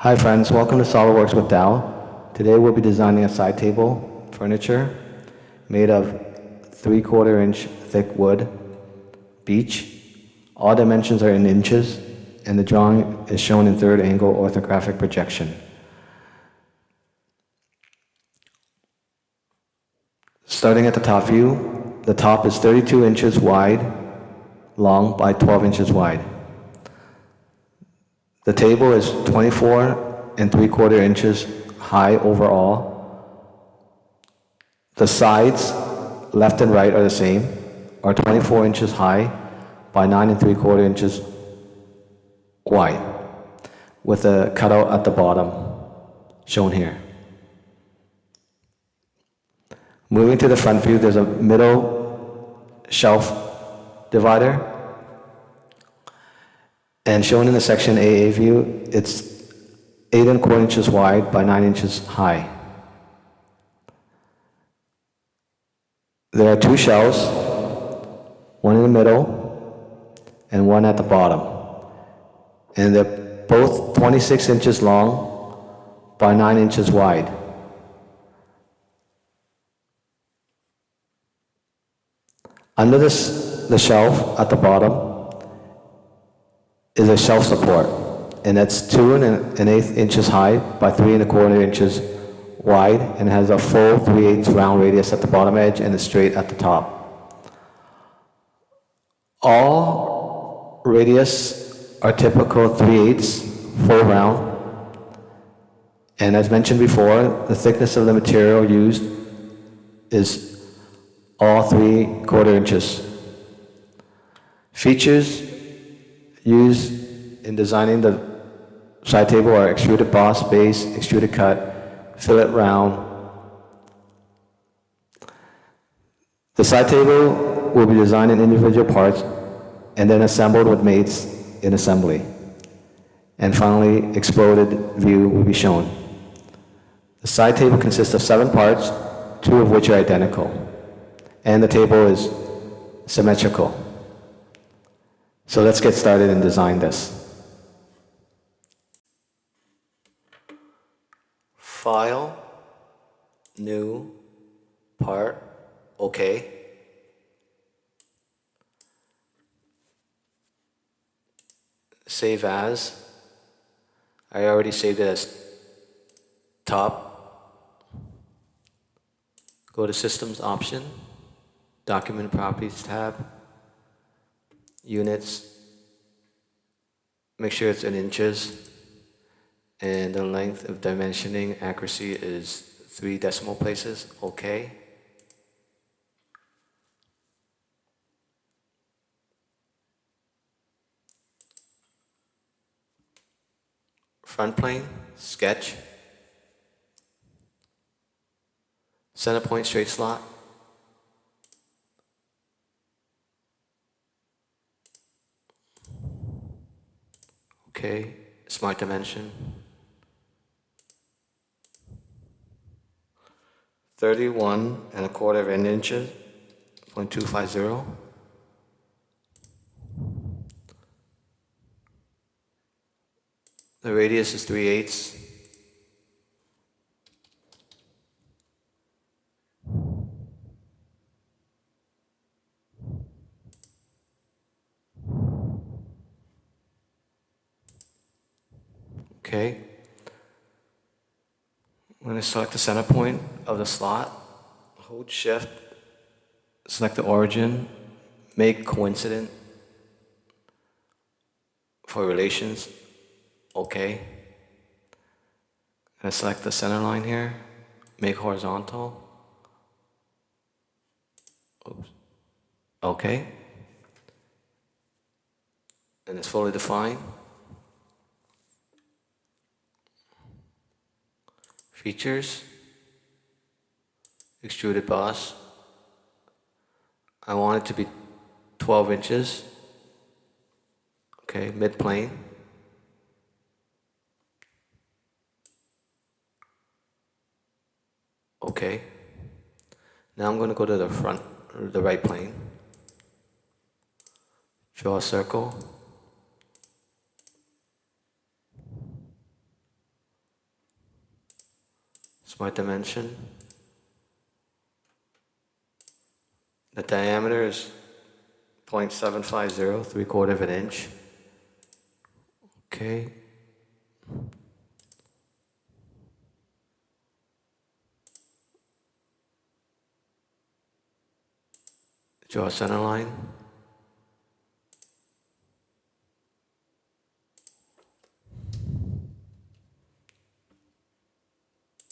Hi friends, welcome to Solidworks with Dow. Today we'll be designing a side table furniture made of 3/4 inch thick wood, beech. All dimensions are in inches and the drawing is shown in third angle orthographic projection. Starting at the top view, the top is 32 inches long by 12 inches wide. The table is 24 3/4 inches high overall. The sides, left and right, are the same, are 24 inches high by 9 3/4 inches wide, with a cutout at the bottom, shown here. Moving to the front view, there's a middle shelf divider. And shown in the section AA view, it's 8 1/4 inches wide by 9 inches high. There are two shelves, one in the middle and one at the bottom. And they're both 26 inches long by 9 inches wide. Under the shelf at the bottom is a shelf support, and that's 2 1/8 inches high by 3 1/4 inches wide, and has a full 3/8 round radius at the bottom edge and a straight at the top. All radius are typical 3/8 full round, and as mentioned before, the thickness of the material used is all 3/4 inches. Features used in designing the side table are Extruded Bose base, Extruded Cut, Fillet round. The side table will be designed in individual parts and then assembled with mates in assembly. And finally, exploded view will be shown. The side table consists of 7 parts, 2 of which are identical, and the table is symmetrical. So let's get started and design this. File, new, part, OK. Save as. I already saved it as top. Go to Systems option, Document Properties tab, Units, make sure it's in inches, and the length of dimensioning accuracy is 3 decimal places. OK. Front plane, sketch. Center point straight slot. Okay, smart dimension. 31 1/4 inches, 0.250. The radius is 3/8. Okay. I'm going to select the center point of the slot, hold shift, select the origin, make coincident for relations, OK. And select the center line here, make horizontal, oops, OK. And it's fully defined. Features, Extruded Bose. I want it to be 12 inches. Okay, mid-plane. Okay. Now I'm going to go to the front, or the right plane. Draw a circle. Smart dimension. The diameter is 0.750, 3/4 of an inch. Okay. Draw a center line.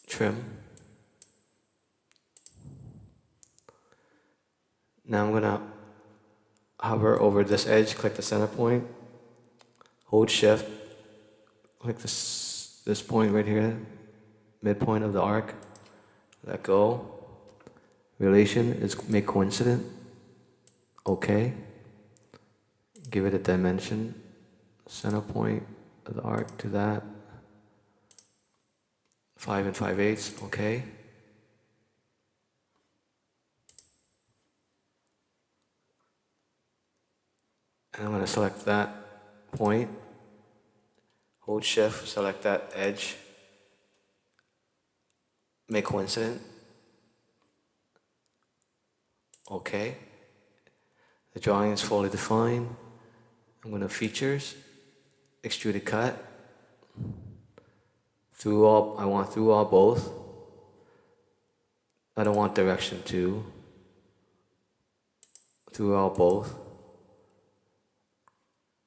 Trim. Now I'm gonna hover over this edge, click the center point, hold shift, click this point right here, midpoint of the arc, let go. Relation is make coincident. Okay. Give it a dimension, center point of the arc to that. 5 5/8, okay. And I'm going to select that point, hold shift, select that edge, make coincident, okay. The drawing is fully defined. I'm going to features, extruded cut, I want through all both. I don't want direction 2, through all both.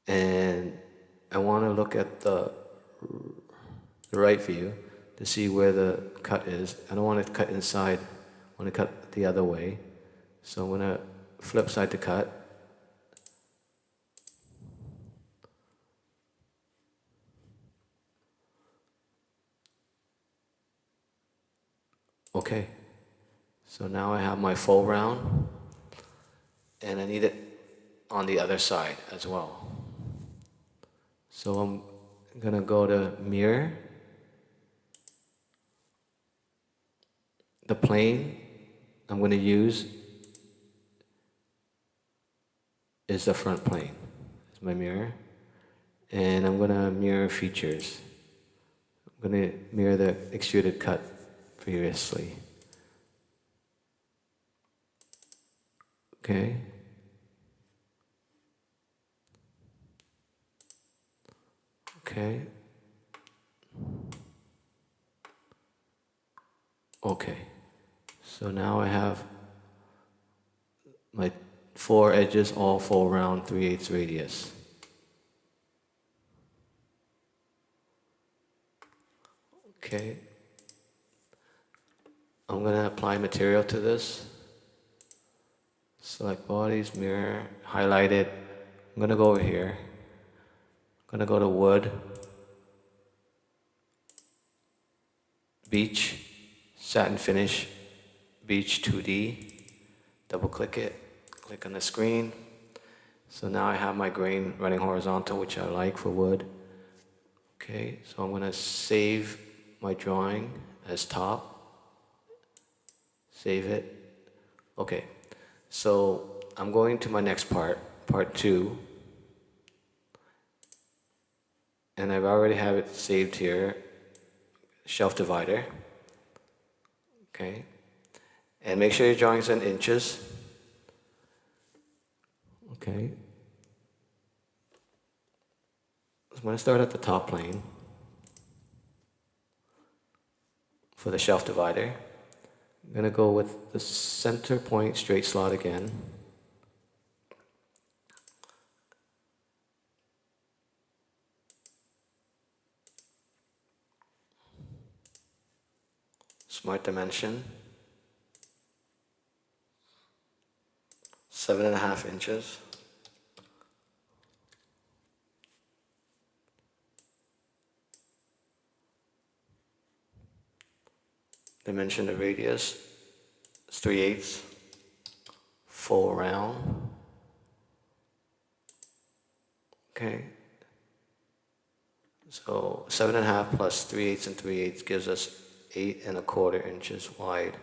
And I want to look at the right view to see where the cut is. I don't want to cut inside, I want to cut the other way. So I'm going to flip side to cut. Okay, so now I have my full round, and I need it on the other side as well. So I'm gonna go to mirror. The plane I'm gonna use is the front plane. It's my mirror. And I'm gonna mirror features. I'm gonna mirror the extruded cut previously. Okay. Okay. Okay. So now I have my 4 edges, all full round 3/8 radius. Okay. I'm gonna apply material to this. Select bodies, mirror, highlight it. I'm gonna go over here. I'm gonna go to wood, beach, satin finish, beach 2D. Double click it, click on the screen. So now I have my grain running horizontal, which I like for wood. Okay, so I'm gonna save my drawing as top. Save it. Okay, so I'm going to my next part, part 2. And I've already have it saved here, shelf divider. Okay, and make sure your drawing's in inches. Okay, so I'm going to start at the top plane for the shelf divider. I'm going to go with the center point straight slot again. Smart dimension, 7.5 inches. Dimension of radius is 3/8, full round. Okay. So 7.5 plus 3/8 and 3/8 gives us 8.25 inches wide,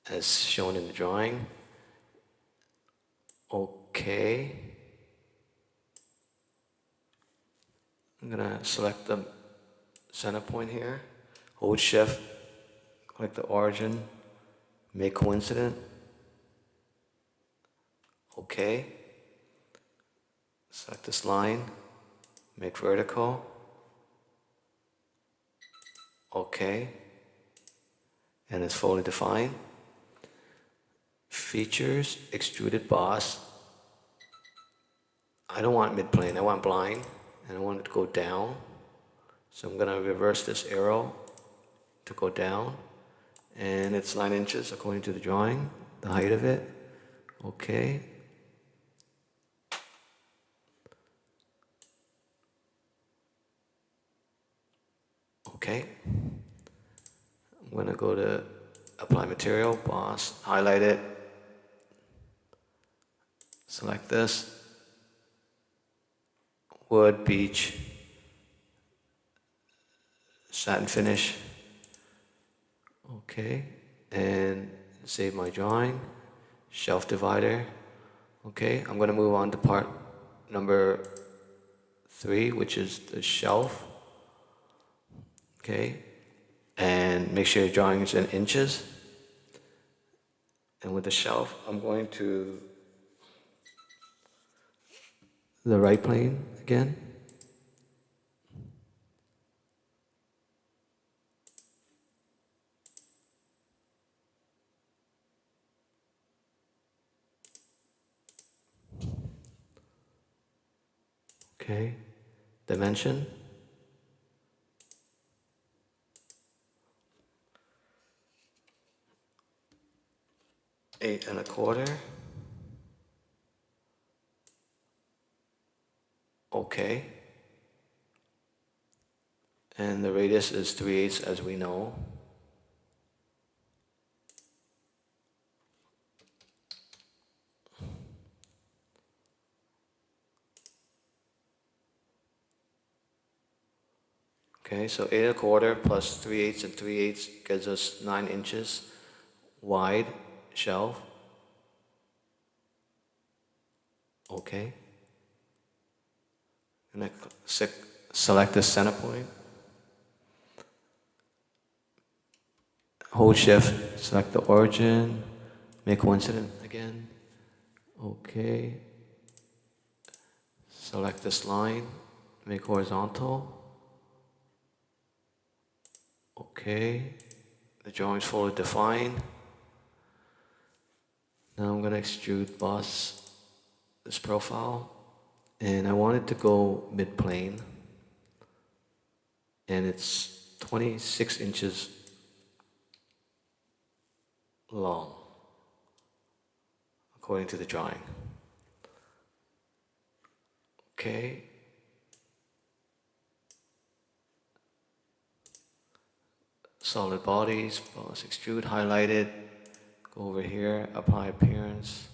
as shown in the drawing. Okay. I'm gonna select the center point here, Hold shift, click the origin, make coincident. Okay. Select this line, make vertical. Okay. And it's fully defined. Features, extruded boss. I don't want mid-plane, I want blind, and I want it to go down. So I'm gonna reverse this arrow to go down, and it's 9 inches according to the drawing, the height of it. Okay. Okay. I'm gonna go to apply material, boss, highlight it, select this, wood, beech, satin finish. Okay, and save my drawing, shelf divider. Okay, I'm gonna move on to part number 3, which is the shelf. Okay, and make sure your drawing is in inches. And with the shelf, I'm going to the right plane again. Okay, dimension. 8 1/4. Okay. And the radius is 3/8 as we know. Okay, so 8 1/4 plus 3/8 and 3/8 gives us 9 inches wide shelf. Okay. And I select the center point. Hold shift, select the origin, make coincident again. Okay. Select this line, make horizontal. Okay. The drawing is fully defined. Now I'm gonna extrude boss this profile, and I want it to go mid-plane, and it's 26 inches long, according to the drawing. Okay. Solid bodies, boss extrude, highlighted. Go over here, apply appearance.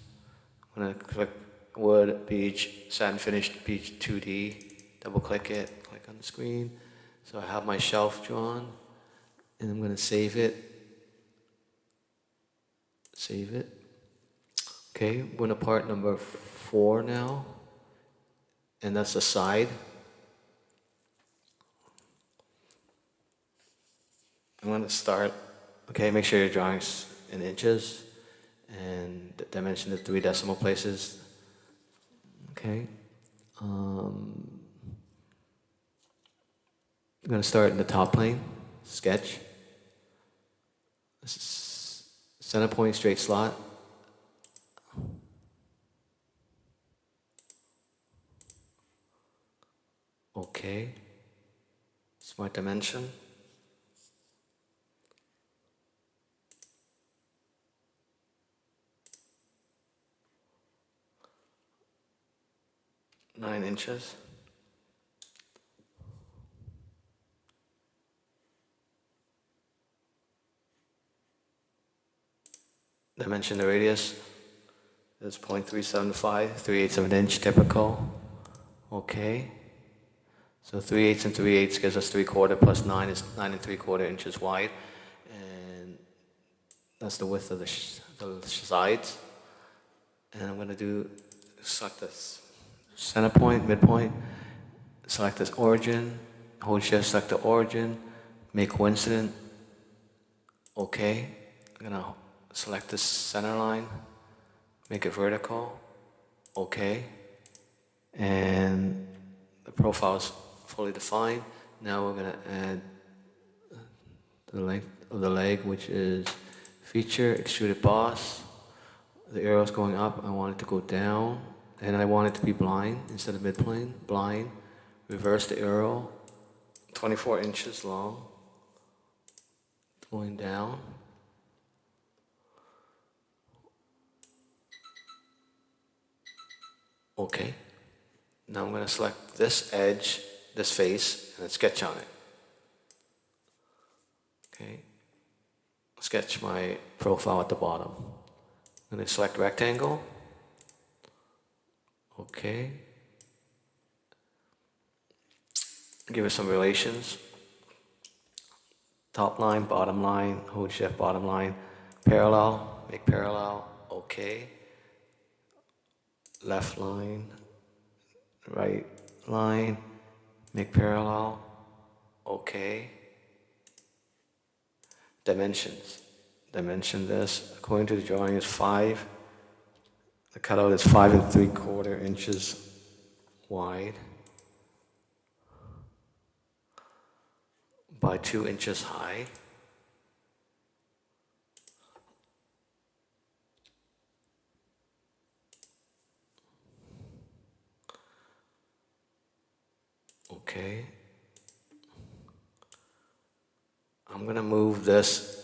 I'm gonna click wood, beech, satin finished beech 2D. Double click it, click on the screen. So I have my shelf drawn, and I'm gonna save it. Save it. Okay, we're in part number 4 now, and that's the side. I'm gonna start. Okay, make sure your drawing's in inches, and dimension to 3 decimal places. Okay. I'm gonna start in the top plane. Sketch. This is center point, straight slot. Okay. Smart dimension. Nine inches. Dimension the radius is 0.375, 3/8 of an inch, typical. Okay. So 3/8 and 3/8 gives us 3/4 plus 9 is 9 3/4 inches wide, and that's the width of the sides. And I'm going to select this center point, midpoint, select this origin, hold shift, select the origin, make coincident, okay. I'm gonna select this center line, make it vertical, okay. And the profile is fully defined. Now we're gonna add the length of the leg, which is feature, extruded boss. The arrow is going up, I want it to go down, and I want it to be blind instead of midplane, blind. Reverse the arrow, 24 inches long, going down. Okay. Now I'm going to select this edge, this face, and sketch on it. Okay. Sketch my profile at the bottom. I'm going to select rectangle. Okay. Give it some relations. Top line, bottom line, hold shift, bottom line. Parallel, make parallel, okay. Left line, right line, make parallel, okay. Dimensions. Dimension this, according to the drawing, is 5. The cutout is 5 3/4 inches wide by 2 inches high. Okay. I'm going to move this.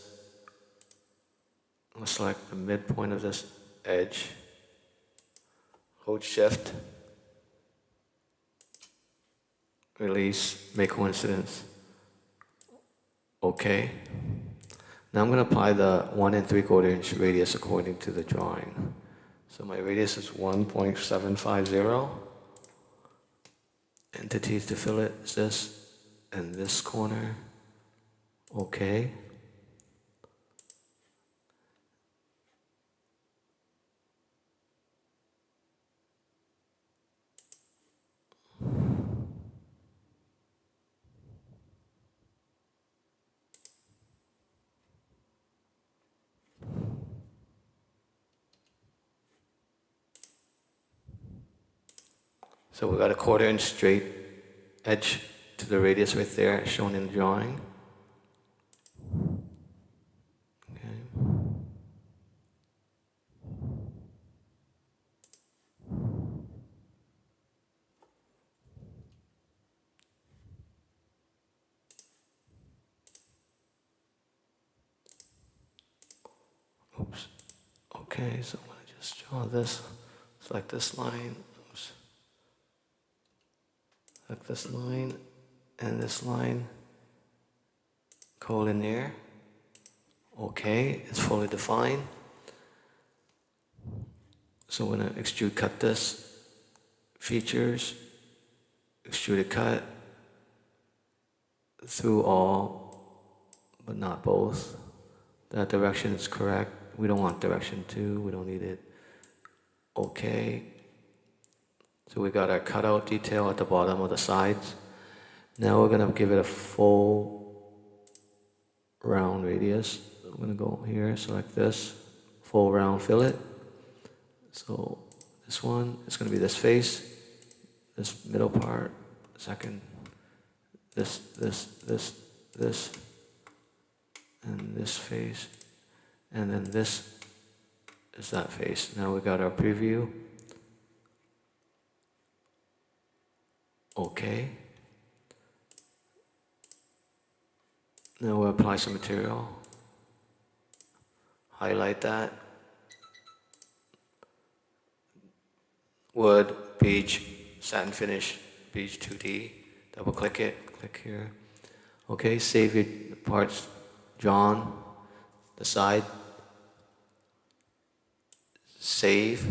I'm going to select the midpoint of this edge. Hold shift. Release, make coincidence. Okay. Now I'm going to apply the 1 3/4 inch radius according to the drawing. So my radius is 1.750. Entities to fillet is this and this corner. Okay. So we got a 1/4 inch straight edge to the radius right there, shown in the drawing. Okay. Oops. Okay, so I'm going to just draw this, select this line, oops. Select this line and this line, collinear. Okay, it's fully defined. So we're going to extrude cut this, features, extruded cut, through all, but not both. That direction is correct. We don't want direction 2, we don't need it. Okay. So we got our cutout detail at the bottom of the sides. Now we're going to give it a full round radius. I'm going to go here, select this, full round fillet. So this one is going to be this face, this middle part, second, this, and this face, and then this is that face. Now we got our preview. Okay. Now we'll apply some material. Highlight that. Wood, beige, satin finish, beige 2D. Double click it, click here. Okay, save your parts drawn, the side. Save.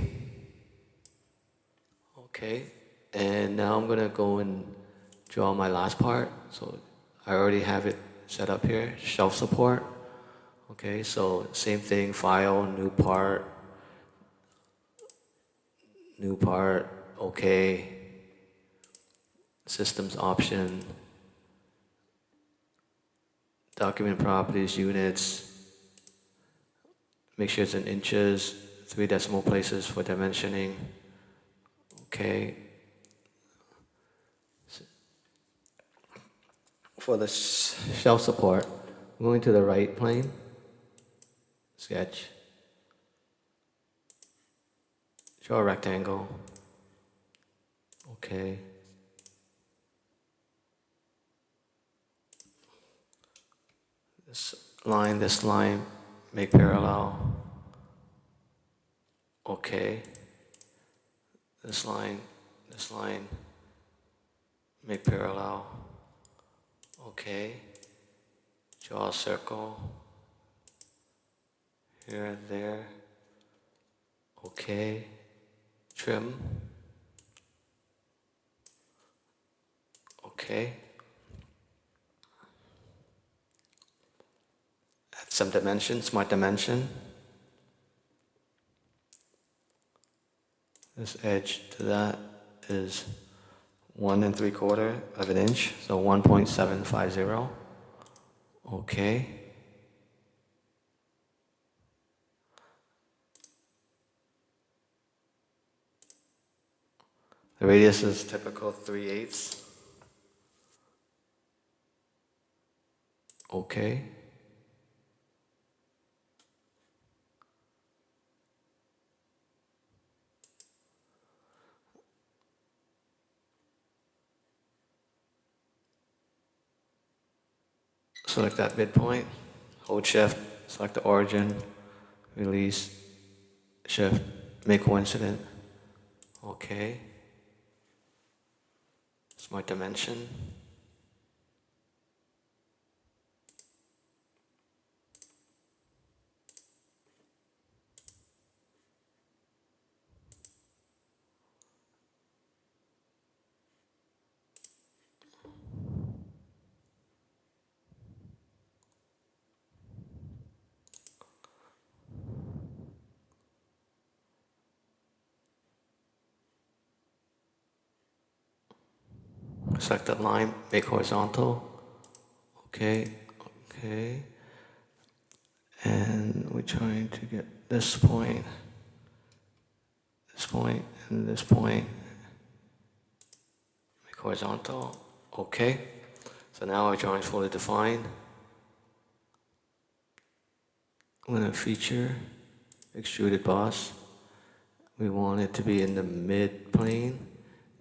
Okay, and now I'm gonna go and draw my last part. So I already have it set up here, shelf support. Okay, so same thing, file, new part, okay. Systems option, document properties, units, make sure it's in inches, 3 decimal places for dimensioning. Okay. For the shelf support, I'm going to the right plane, sketch, draw a rectangle. Okay. This line, make parallel. Okay. This line, make parallel. Okay. Draw a circle. Here and there. Okay. Trim. Okay. Add some dimension, smart dimension. This edge to that is 1 3/4 of an inch, so 1.750. Okay. The radius is typical 3/8. Okay. Select that midpoint, hold shift, select the origin, release, shift, make coincident. Okay. Smart dimension. Select that line, make horizontal. Okay, okay. And we're trying to get this point, and this point. Make horizontal. Okay. So now our drawing is fully defined. I'm going to feature Extruded Bose. We want it to be in the mid plane,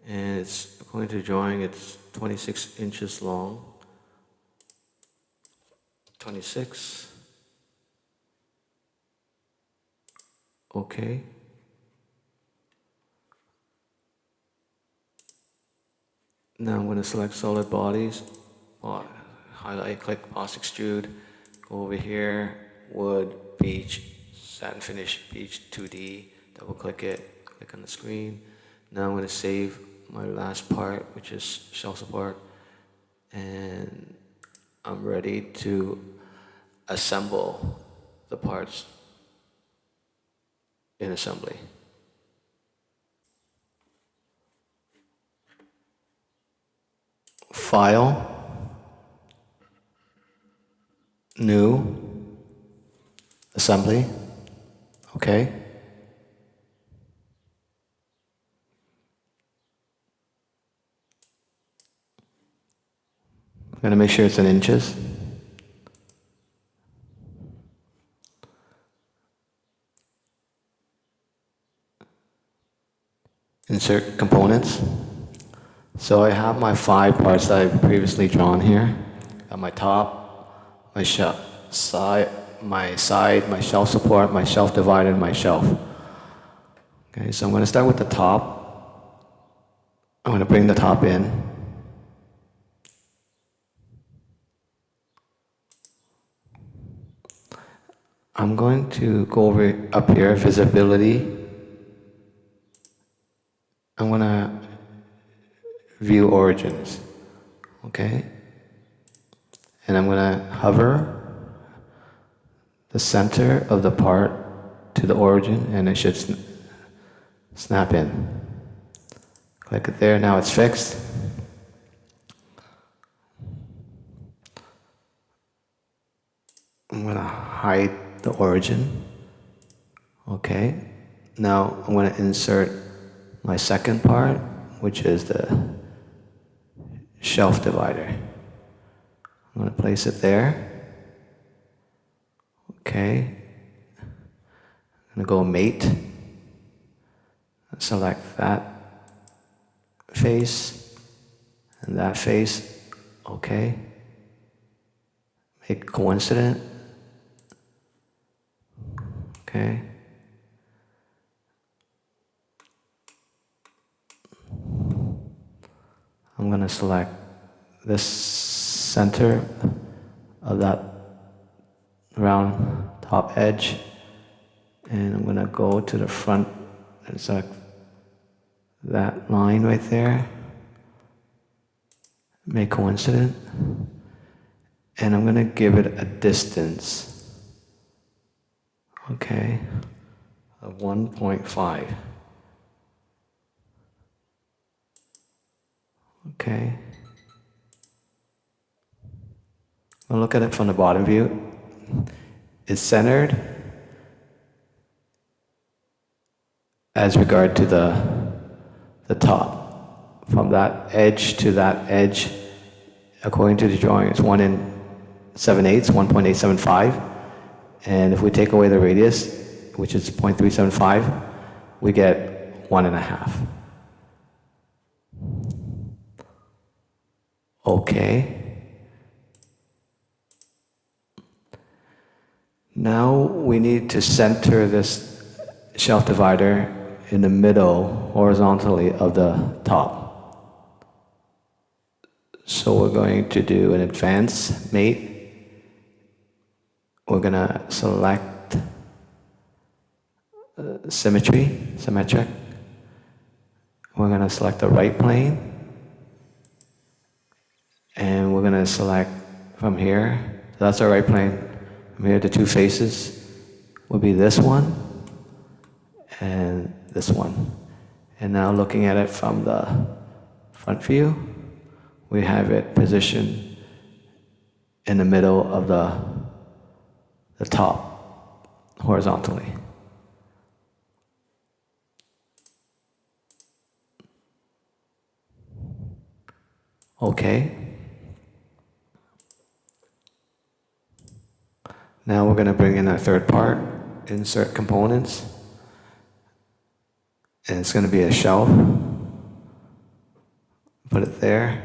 and it's according to drawing, it's 26 inches long. 26. Okay. Now I'm going to select solid bodies, highlight, click, Boss Extrude, go over here, wood, beach, satin finish, beach 2D, double click it, click on the screen. Now I'm going to save my last part, which is shelf support, and I'm ready to assemble the parts in assembly. File, new, assembly, okay. I'm going to make sure it's in inches. Insert components. So I have my 5 parts that I've previously drawn here. Got my top, my side, my shelf support, my shelf divider, and my shelf. Okay, so I'm going to start with the top. I'm going to bring the top in. I'm going to go over up here, visibility. I'm going to view origins, okay? And I'm going to hover the center of the part to the origin, and it should snap in. Click it there, now it's fixed. I'm gonna hide the origin. Okay. Now I'm gonna insert my second part, which is the shelf divider. I'm gonna place it there. Okay. I'm gonna go mate. Select that face and that face. Okay. Make coincident. Okay. I'm going to select this center of that round top edge, and I'm going to go to the front and select that line right there. Make coincident. And I'm going to give it a distance, okay, of 1.5. Okay. I'll look at it from the bottom view. It's centered as regard to the top. From that edge to that edge, according to the drawing, it's 1 7/8, 1.875. And if we take away the radius, which is 0.375, we get 1.5. Okay. Now we need to center this shelf divider in the middle, horizontally, of the top. So we're going to do an advanced mate. We're gonna select symmetric. We're gonna select the right plane. And we're gonna select from here, so that's our right plane. From here, the two faces will be this one and this one. And now looking at it from the front view, we have it positioned in the middle of the top, horizontally. Okay. Now we're going to bring in our third part, insert components, and it's going to be a shelf. Put it there.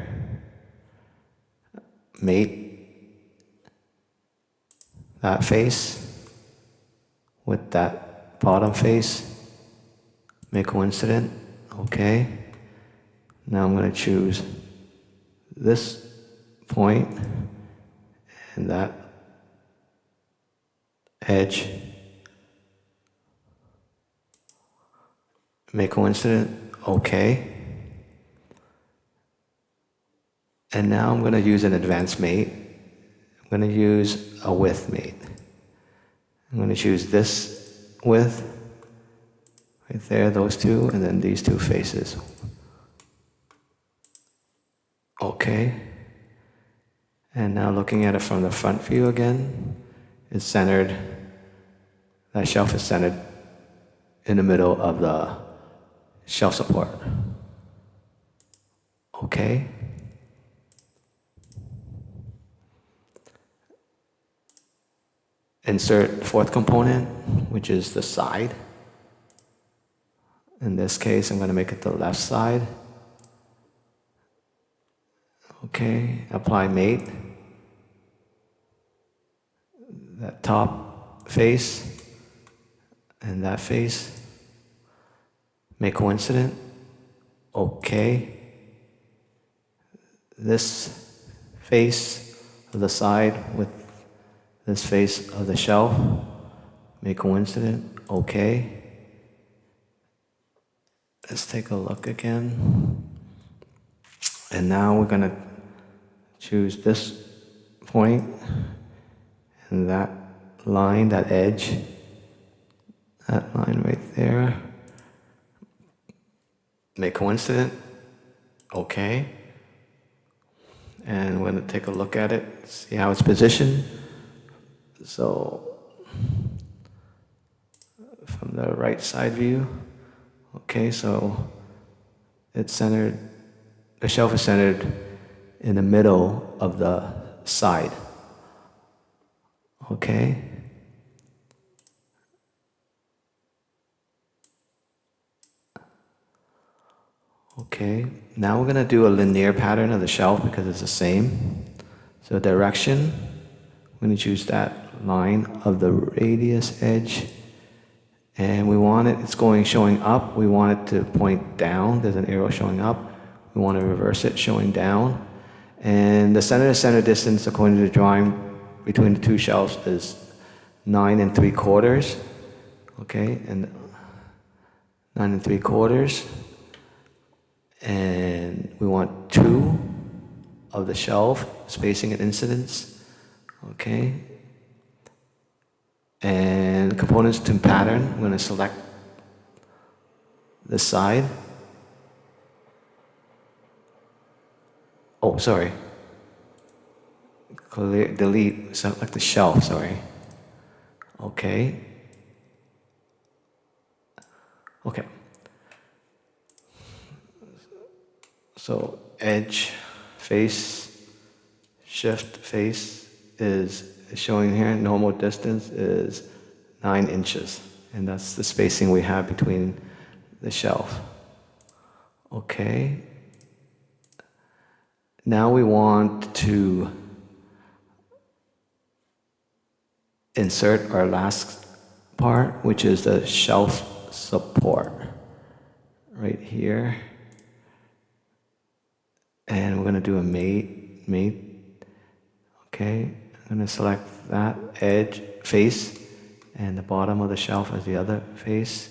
Mate that face with that bottom face. Make coincident. Okay. Now I'm going to choose this point and that edge. Make coincident. Okay. And now I'm going to use an advanced mate. I'm going to use a width mate. I'm going to choose this width, right there, those two, and then these two faces. Okay. And now looking at it from the front view again, it's centered, that shelf is centered in the middle of the shelf support. Okay. Insert fourth component, which is the side. In this case, I'm going to make it the left side. Okay, apply mate. That top face and that face. Make coincident. Okay. This face of the side with this face of the shelf. Make coincident. Okay. Let's take a look again. And now we're going to choose this point and that line, that edge, that line right there. Make coincident. Okay. And we're going to take a look at it, see how it's positioned. So from the right side view, okay, so it's centered, the shelf is centered in the middle of the side, okay? Okay, now we're gonna do a linear pattern of the shelf because it's the same. So direction, I'm gonna choose that line of the radius edge, and we want it, it's going showing up, we want it to point down, there's an arrow showing up, we want to reverse it showing down, and the center to center distance according to the drawing between the two shelves is 9 3/4, okay, and 9 3/4, and we want 2 of the shelf, spacing and incidence, okay, and components to pattern, I'm going to select the side. Oh, sorry. Clear, delete, select the shelf, sorry. Okay. Okay. So edge, face, shift, face is showing here, normal distance is 9 inches. And that's the spacing we have between the shelf. Okay. Now we want to insert our last part, which is the shelf support. Right here. And we're going to do a mate. Okay. I'm going to select that edge, face, and the bottom of the shelf as the other face.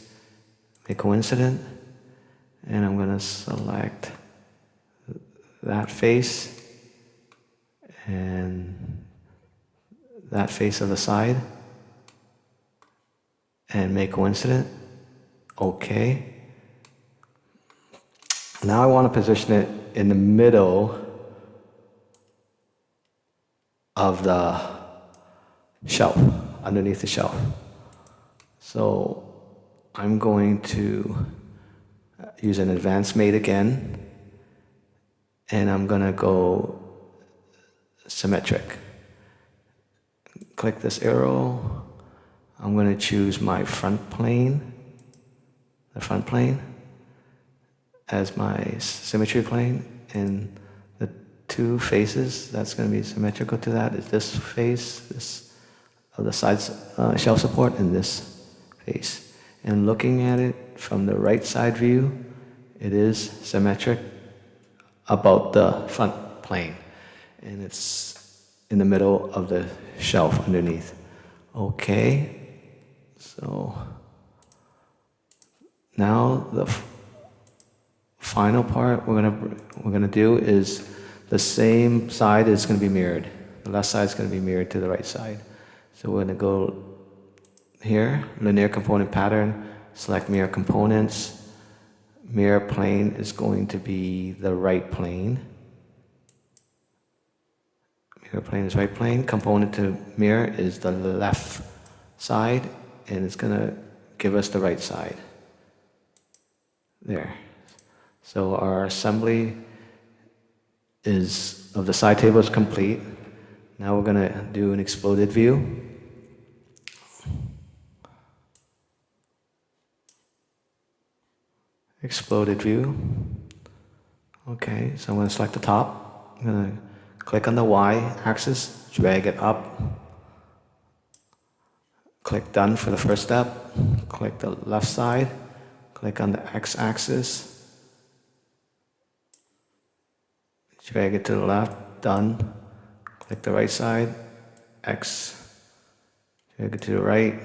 Make coincident. And I'm going to select that face and that face of the side and make coincident. Okay. Now I want to position it in the middle of the shelf, underneath the shelf. So I'm going to use an advanced mate again, and I'm going to go symmetric. Click this arrow. I'm going to choose my front plane, the front plane, as my symmetry plane, and the two faces that's going to be symmetrical to that is this face, this of the sides shelf support, and this face. And looking at it from the right side view, it is symmetric about the front plane, and it's in the middle of the shelf underneath. Okay, so now the final part we're gonna do is the same side is going to be mirrored. The left side is going to be mirrored to the right side. So we're going to go here, linear component pattern, select mirror components. Mirror plane is going to be the right plane. Mirror plane is right plane. Component to mirror is the left side, and it's going to give us the right side. There. So our assembly is of the side table is complete. Now we're going to do an exploded view. Exploded view. Okay, so I'm going to select the top. I'm going to click on the Y axis, drag it up. Click done for the first step. Click the left side. Click on the X axis. Drag it to the left, done. Click the right side, X. Drag it to the right,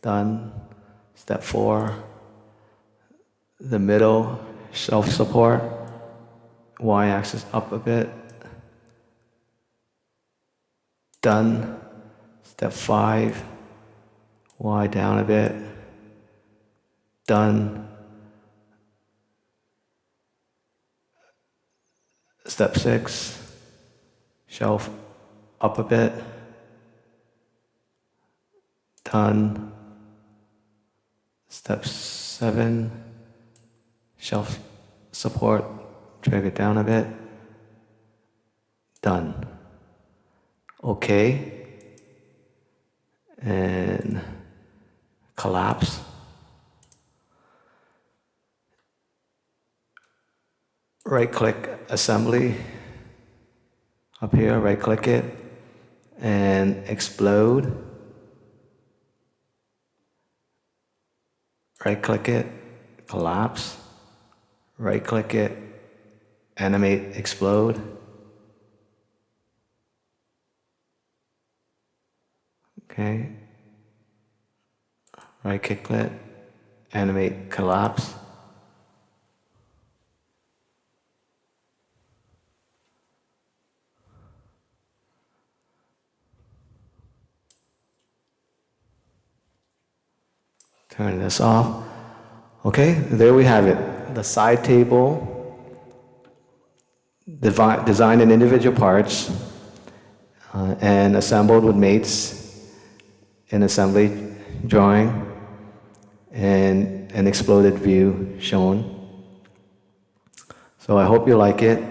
done. Step 4. The middle, shelf support. Y axis up a bit. Done. Step 5. Y down a bit. Done. Step 6. Shelf up a bit. Done. Step 7, shelf support, drag it down a bit. Done. Okay. And collapse. Right click assembly up here, right click it and explode. Right click it, collapse. Right click it, animate, explode. Okay. Right click it, animate, collapse. Turn this off. Okay, there we have it. The side table, designed in individual parts and assembled with mates in assembly drawing and an exploded view shown. So I hope you like it.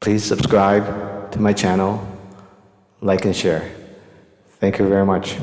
Please subscribe to my channel, like and share. Thank you very much.